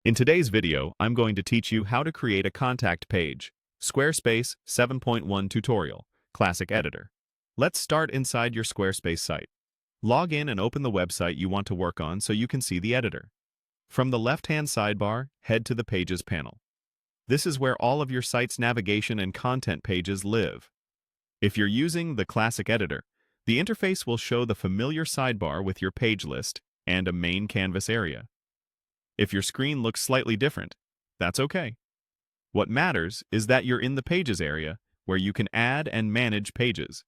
In today's video, I'm going to teach you how to create a contact page. Squarespace 7.1 tutorial, classic editor. Let's start inside your Squarespace site. Log in and open the website you want to work on so you can see the editor. From the left-hand sidebar, head to the Pages panel. This is where all of your site's navigation and content pages live. If you're using the classic editor, the interface will show the familiar sidebar with your page list and a main canvas area. If your screen looks slightly different, that's okay. What matters is that you're in the Pages area, where you can add and manage pages.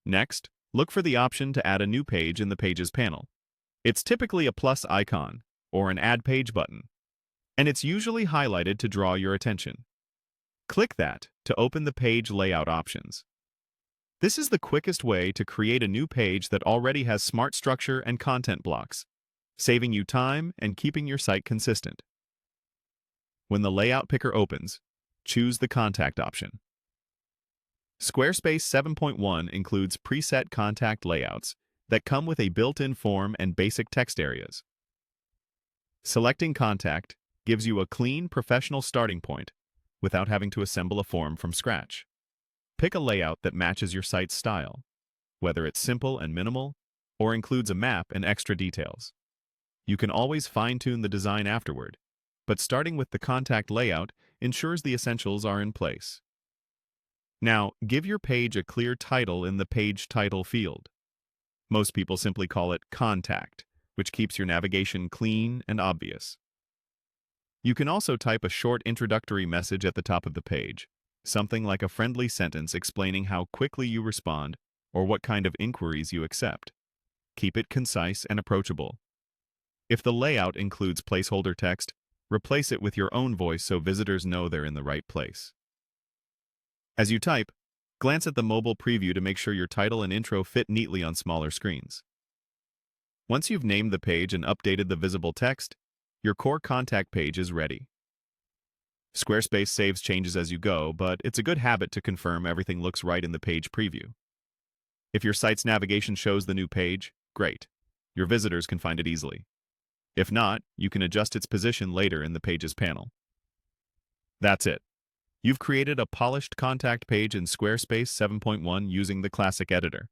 Next, look for the option to add a new page in the Pages panel. It's typically a plus icon, or an Add Page button, and it's usually highlighted to draw your attention. Click that to open the page layout options. This is the quickest way to create a new page that already has smart structure and content blocks, saving you time and keeping your site consistent. When the layout picker opens, choose the contact option. Squarespace 7.1 includes preset contact layouts that come with a built-in form and basic text areas. Selecting contact gives you a clean, professional starting point without having to assemble a form from scratch. Pick a layout that matches your site's style, whether it's simple and minimal or includes a map and extra details. You can always fine-tune the design afterward, but starting with the contact layout ensures the essentials are in place. Now, give your page a clear title in the Page Title field. Most people simply call it Contact, which keeps your navigation clean and obvious. You can also type a short introductory message at the top of the page, something like a friendly sentence explaining how quickly you respond or what kind of inquiries you accept. Keep it concise and approachable. If the layout includes placeholder text, replace it with your own voice so visitors know they're in the right place. As you type, glance at the mobile preview to make sure your title and intro fit neatly on smaller screens. Once you've named the page and updated the visible text, your core contact page is ready. Squarespace saves changes as you go, but it's a good habit to confirm everything looks right in the page preview. If your site's navigation shows the new page, great. Your visitors can find it easily. If not, you can adjust its position later in the Pages panel. That's it. You've created a polished contact page in Squarespace 7.1 using the classic editor.